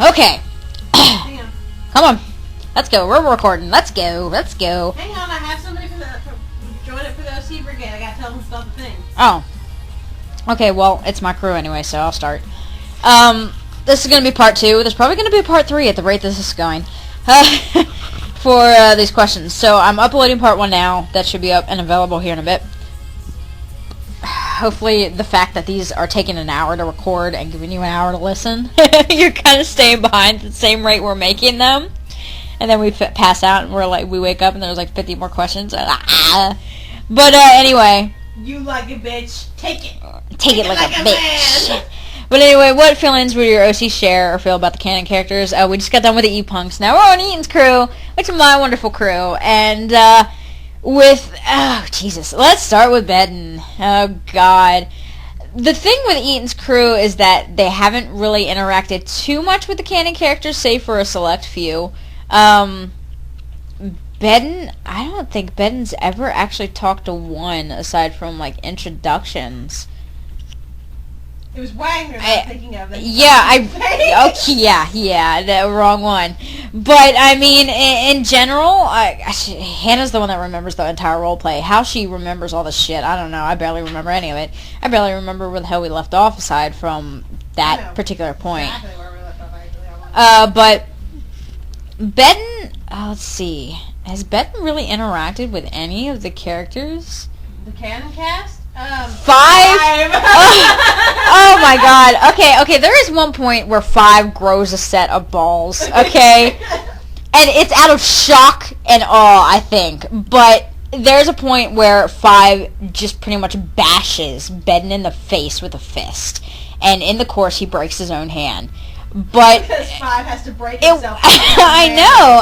Okay. Hang on. Come on. Let's go. We're recording. Let's go. Let's go. Hang on, I have somebody join it for the OC Brigade. I gotta tell them about the thing. Oh. Okay, well, it's my crew anyway, so I'll start. This is going to be part 2. There's probably going to be a part 3 at the rate this is going. For these questions. So I'm uploading part 1 now. That should be up and available here in a bit. Hopefully the fact that these are taking an hour to record and giving you an hour to listen, you're kind of staying behind at the same rate we're making them. And then we pass out and we wake up and there's like 50 more questions. But anyway. You like it, bitch. Take it. Take it like a bitch. But anyway, what feelings would your OC share or feel about the canon characters? We just got done with the E-Punks. Now we're on Eaton's crew, which is my wonderful crew. And oh, Jesus. Let's start with Bedden. Oh, God. The thing with Eaton's crew is that they haven't really interacted too much with the canon characters, save for a select few. Bedden, I don't think Bedden's ever actually talked to one aside from, like, introductions. It was Wagner that I'm thinking of. Yeah, okay, yeah, the wrong one. But, I mean, in general, Hannah's the one that remembers the entire roleplay. How she remembers all the shit, I don't know. I barely remember any of it. I barely remember where the hell we left off aside from that particular point. Exactly where we left off, actually. But Bedden, let's see. Has Bedden really interacted with any of the characters? The canon cast? 5? Oh my God. Okay, there is one point where 5 grows a set of balls, okay? And it's out of shock and awe, I think. But there's a point where 5 just pretty much bashes Bedden in the face with a fist. And in the course, he breaks his own hand. But because 5 has to break himself. I know.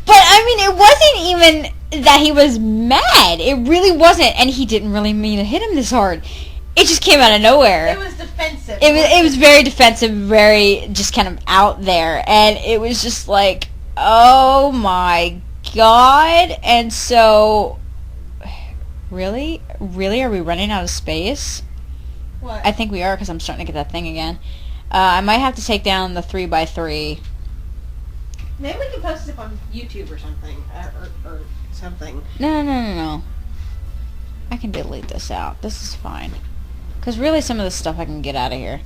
But I mean, it wasn't even that he was mad. It really wasn't, and he didn't really mean to hit him this hard. It just came out of nowhere. It was defensive. It was very defensive, very just kind of out there, and it was just like, oh my God. And so, really, are we running out of space? What? I think we are, because I'm starting to get that thing again. I might have to take down the 3x3. Maybe we can post it on YouTube or something. Or something. No. I can delete this out. This is fine. Because really some of this stuff I can get out of here.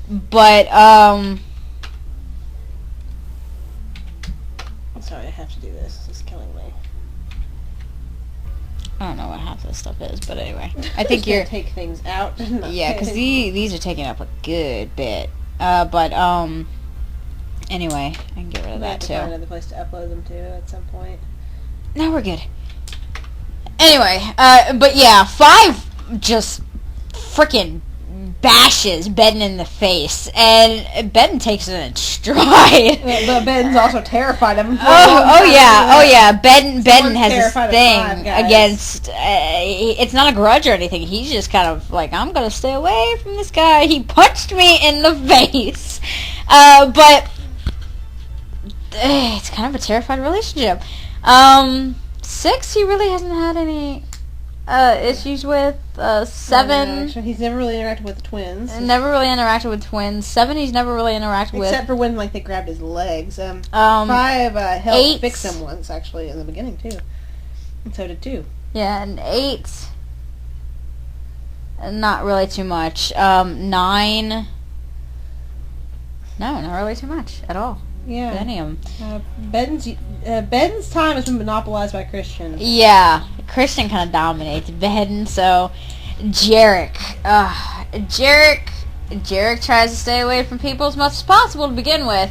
But, I'm sorry, I have to do this. This is killing me. I don't know what half this stuff is, but anyway. I think you're... take things out. Yeah, because these are taking up a good bit. Anyway, I can get rid of that too. Find another place to upload them to at some point. No, we're good. Anyway, but yeah, 5 just freaking bashes Bedden in the face, and Bedden takes it in stride. But Bedden's also terrified of him. Oh yeah. Bedden has this thing 5 guys. against. It's not a grudge or anything. He's just kind of like, I'm gonna stay away from this guy. He punched me in the face, but it's kind of a terrified relationship. 6, he really hasn't had any issues with. 7, he's never really interacted with the twins. Never really interacted with twins. 7, he's never really interacted with. Except for when they grabbed his legs. 5 helped 8, fix him once actually in the beginning too, and so did 2. Yeah, and 8, not really too much. 9, no, not really too much at all. Yeah. Any of them. Bedden's time has been monopolized by Christian. Yeah, Christian kind of dominates Bedden, so Jarek tries to stay away from people as much as possible to begin with.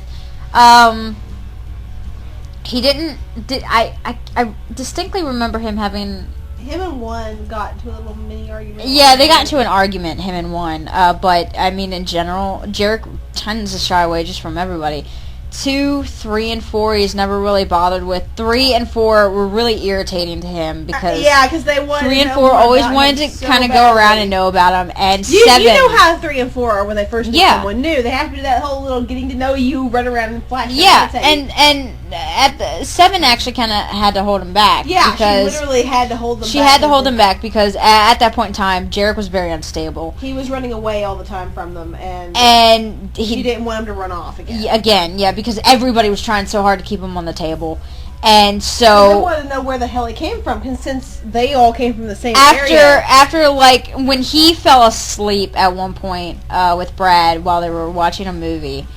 He didn't. I distinctly remember him having. Him and 1 got into a little mini argument. Yeah, they got into an argument, him and 1. But I mean, in general, Jarek tends to shy away just from everybody. 2, 3, and 4 he's never really bothered with. 3 and 4 were really irritating to him because because they wanted 3 and 4 always wanted to kind of go around and know about him. And 7, you know how 3 and 4 are when they first meet someone new. They have to do that whole little getting to know you, run around and flash. Yeah, and at the 7 actually kind of had to hold him back. Yeah, because she literally had to hold him. She had to hold him back because at that point in time, Jarek was very unstable. He was running away all the time from them, and he didn't want him to run off again. Yeah, because everybody was trying so hard to keep him on the table. And so... They wanted to know where the hell he came from, because since they all came from the same area. After, like, when he fell asleep at one point with Brad while they were watching a movie,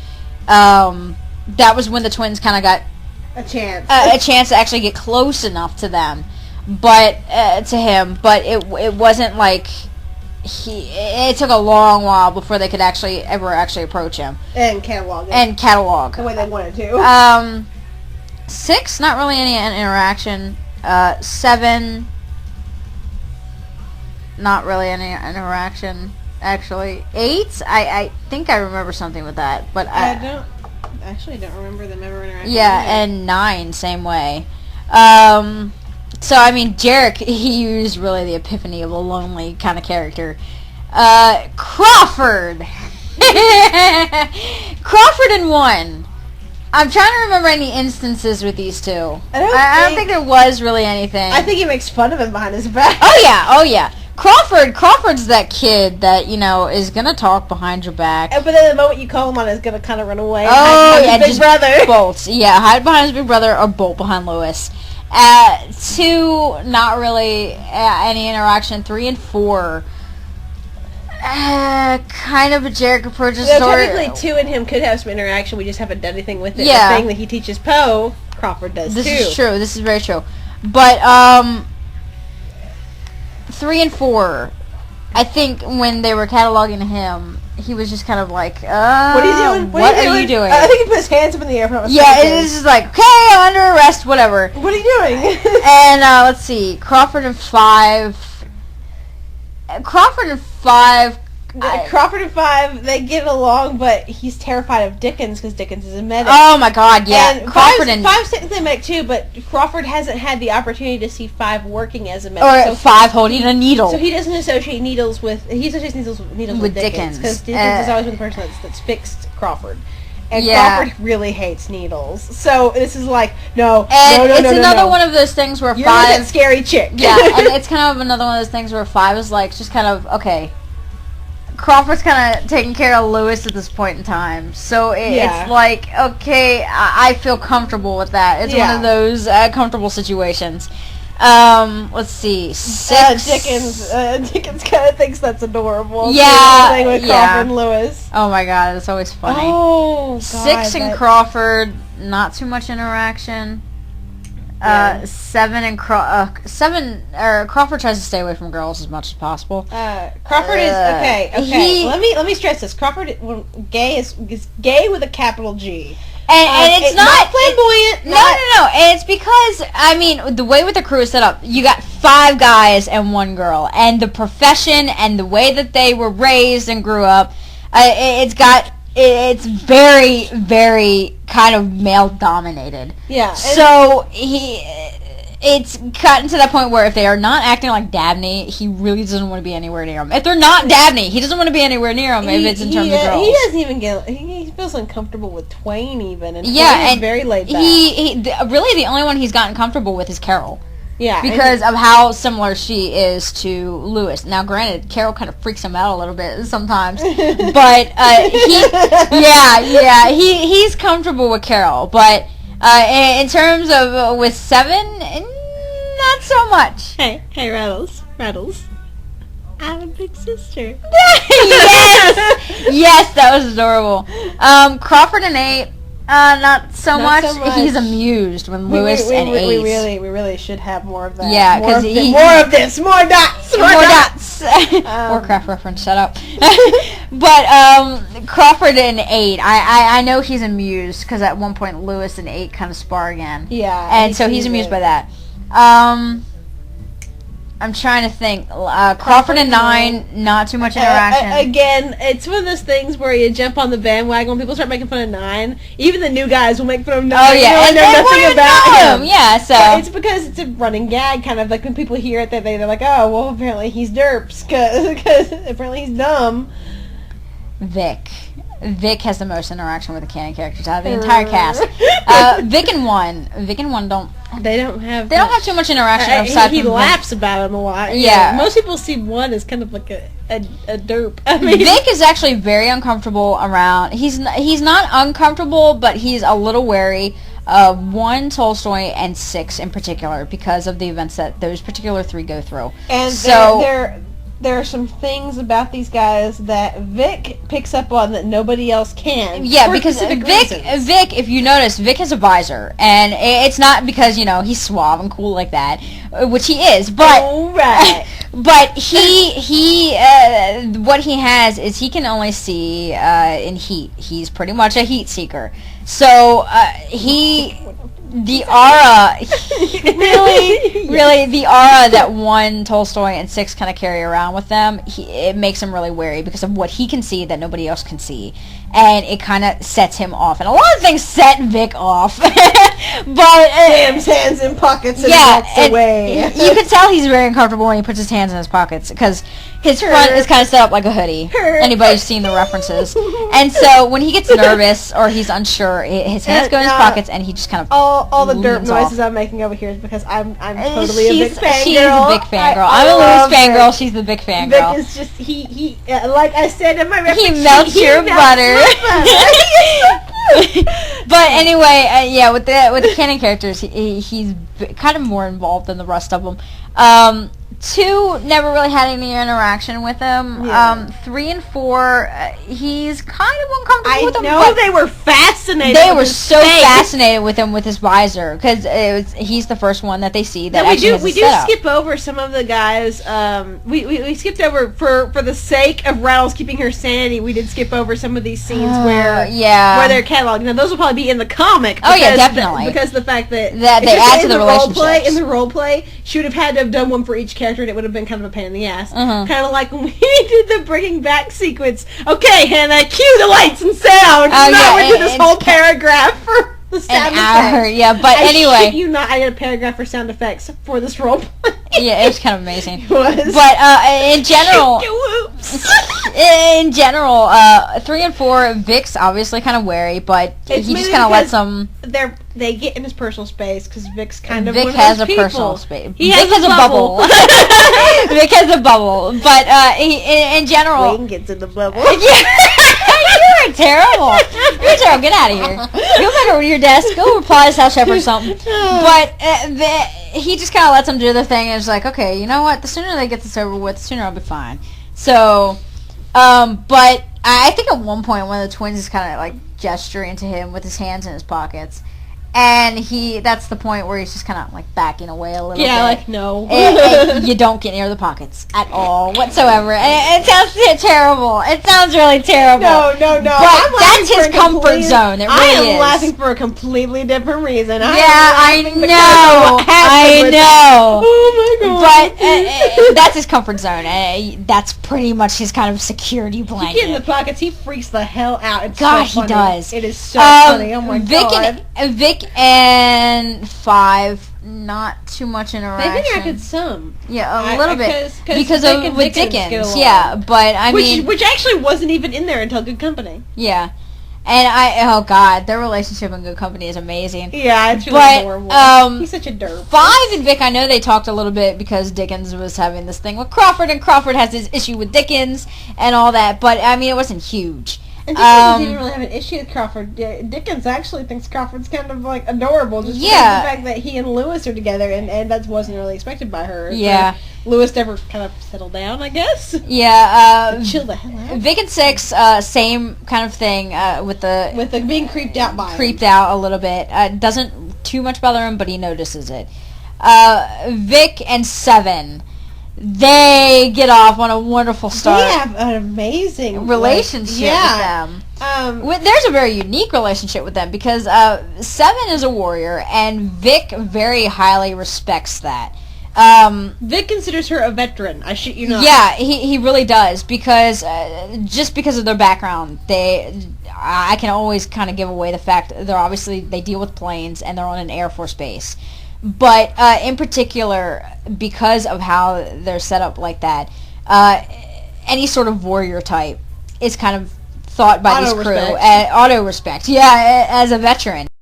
that was when the twins kind of got... A chance to actually get close enough to them. But, to him. But it wasn't like... It took a long while before they could ever approach him. And catalog. The way they wanted to. 6, not really any interaction. 7, not really any interaction. Actually, 8, I think I remember something with that, but I don't remember them ever interacting. Yeah, and 9, same way. So, I mean, Jarek, he used really the epiphany of a lonely kind of character. Crawford! Crawford in 1. I'm trying to remember any instances with these two. I don't think there was really anything. I think he makes fun of him behind his back. Oh yeah. Crawford's that kid that, is going to talk behind your back. But then the moment you call him on, he's going to kind of run away. Oh, yeah, his big brother. Bolts. Yeah, hide behind his big brother or bolt behind Lewis. 2, not really any interaction. 3 and 4, kind of a Jarek approach. Technically, 2 and him could have some interaction. We just haven't done anything with it. Yeah. The thing that he teaches Poe, Crawford does too. This is true. This is very true. But 3 and 4, I think when they were cataloging him, he was just kind of like, what are you doing? What are you doing? I think he put his hands up in the air. Yeah, it's just like, okay, I'm under arrest, whatever. What are you doing? And let's see, Crawford and 5, they get along, but he's terrified of Dickens because Dickens is a medic. Oh my God, yeah. And Five's technically a medic too, but Crawford hasn't had the opportunity to see 5 working as a medic. Or 5 holding a needle. So he doesn't associate needles with... He associates needles with Dickens. Because Dickens has always been the person that's fixed Crawford. And Crawford really hates needles. So this is like, no. It's another one of those things where You're 5... that scary chick. Yeah, and it's kind of another one of those things where 5 is like, just kind of, okay... Crawford's kind of taking care of Lewis at this point in time. So it's like, okay, I feel comfortable with that. It's one of those comfortable situations. Let's see. 6. Dickens kind of thinks that's adorable. Yeah. With Crawford and Lewis. Oh my God, it's always funny. Oh, God. 6 and Crawford, not too much interaction. 7 and Crawford tries to stay away from girls as much as possible. Crawford is okay. Let me stress this. Crawford is gay with a capital G. And it's not flamboyant. No. And it's because, I mean, the way with the crew is set up, you got 5 guys and 1 girl. And the profession and the way that they were raised and grew up, it's very, very kind of male-dominated. Yeah. So, it's gotten to that point where if they are not acting like Dabney, he really doesn't want to be anywhere near them. If they're not Dabney, he doesn't want to be anywhere near them if it's in terms of girls. He doesn't even he feels uncomfortable with Twain even. And Twain is very laid back. Really the only one he's gotten comfortable with is Carol. Yeah. Because of how similar she is to Lewis. Now, granted, Carol kind of freaks him out a little bit sometimes. But, he's comfortable with Carol. But, in terms of, with 7, not so much. Hey, Rattles. I have a big sister. Yes, that was adorable. Crawford and 8. Not so much. He's amused when Lewis and Ace. We really should have more of that. Yeah, because more dots. Warcraft reference. Shut up. But Crawford and 8, I know he's amused because at one point Lewis and 8 kind of spar again. Yeah, and so he's amused by that. I'm trying to think. Crawford and 9, not too much interaction. Again, it's one of those things where you jump on the bandwagon when people start making fun of 9. Even the new guys will make fun of 9. Oh, yeah. And know nothing about him. Yeah, so. But it's because it's a running gag, kind of like when people hear it, they're like, oh, well, apparently he's derps, because apparently he's dumb. Vic has the most interaction with the canon characters out of the entire cast. Vic and 1 don't. They don't have too much interaction. He laughs about him a lot. Yeah. Most people see 1 as kind of like a derp. I mean, Vic is actually very uncomfortable around. He's not uncomfortable, but he's a little wary of 1, Tolstoy, and 6 in particular because of the events that those particular 3 go through. And so there are some things about these guys that Vic picks up on that nobody else can. Yeah, because Vic, if you notice, Vic has a visor, and it's not because he's suave and cool like that, which he is. But but he what he has is he can only see in heat. He's pretty much a heat seeker. So the aura, really, the aura that 1, Tolstoy, and 6 kind of carry around with them, it makes him really wary because of what he can see that nobody else can see. And it kind of sets him off. And a lot of things set Vic off. But Sam's hands in pockets and walks away. You can tell he's very uncomfortable when he puts his hands in his pockets because his front is kind of set up like a hoodie. Anybody who's seen the references. And so when he gets nervous or he's unsure, his hands go in his pockets and he just kind of all the derp noises I'm making over here is because I'm totally a big fangirl. She's a big fangirl. I'm a Louis fangirl. She's the big fangirl. Vic is just he like I said in my reference. He melts your butter. But anyway, with the canon characters, he's kind of more involved than the rest of them. 2 never really had any interaction with him. 3 and 4, he's kind of uncomfortable with him. I know they were fascinated. They were so fascinated with him with his visor because he's the first one that they see that actually has a we do skip over some of the guys. We skipped over for the sake of Rattles keeping her sanity. We did skip over some of these scenes where they're cataloged. Now those will probably be in the comic. Definitely because the fact that they add to the relationship. In the role play, she would have had to have done one for each character. And it would have been kind of a pain in the ass. Kind of like when we did the bringing back sequence. Okay, Hannah, cue the lights and sound. Now we did this whole paragraph for the sound effects. Yeah, but anyway. I shit you not, I did a paragraph for sound effects for this role play. Yeah, it was kind of amazing. It was. But in general, 3 and 4, Vic's obviously kind of wary, but he just kind of lets them. They get in his personal space because Vic's kind of Vic one has of those a people. personal space. Vic has a bubble. Vic has a bubble, but in general, Wayne gets in the bubble. You're terrible. You're terrible. Get out of here. Go back over to your desk. Go reply to South Shepherd or something. But he just kind of lets them do their thing and is like, okay, you know what? The sooner they get this over with, the sooner I'll be fine. So, but I think at one point one of the twins is kind of like gesturing to him with his hands in his pockets. And that's the point where he's just kind of like backing away a little bit. Yeah, like, no. And you don't get near the pockets at all whatsoever. And it sounds terrible. It sounds really terrible. No. But that's his comfort zone. It really is. I am laughing for a completely different reason. I know. Oh my god. But that's his comfort zone. That's pretty much his kind of security blanket. He gets in the pockets. He freaks the hell out. It's God, so funny. he does. It is so funny. Oh my god. Vic and 5, not too much interaction. They interacted some. Yeah, a little bit. Because of with Dickens. Yeah, but I mean... Which actually wasn't even in there until Good Company. Yeah. And oh god, their relationship in Good Company is amazing. Yeah, it's really adorable. He's such a derp. 5 and Vic, I know they talked a little bit because Dickens was having this thing with Crawford, and Crawford has this issue with Dickens and all that, but I mean, it wasn't huge. And Dickens didn't really have an issue with Crawford. Dickens actually thinks Crawford's kind of like adorable, just because of the fact that he and Lewis are together, and that wasn't really expected by her. Yeah. Lewis never kind of settled down, I guess. Yeah. Chill the hell out. Vic and 6, same kind of thing with the being creeped out by creeped out a little bit. Doesn't too much bother him, but he notices it. Vic and 7. They get off on a wonderful start. They have an amazing relationship with them. There's a very unique relationship with them because 7 is a warrior, and Vic very highly respects that. Vic considers her a veteran. I shit you not. Yeah, he really does, because just because of their background, I can always kind of give away the fact that they deal with planes and they're on an Air Force base. But in particular, because of how they're set up like that, any sort of warrior type is kind of thought by this crew auto respect. Yeah, as a veteran.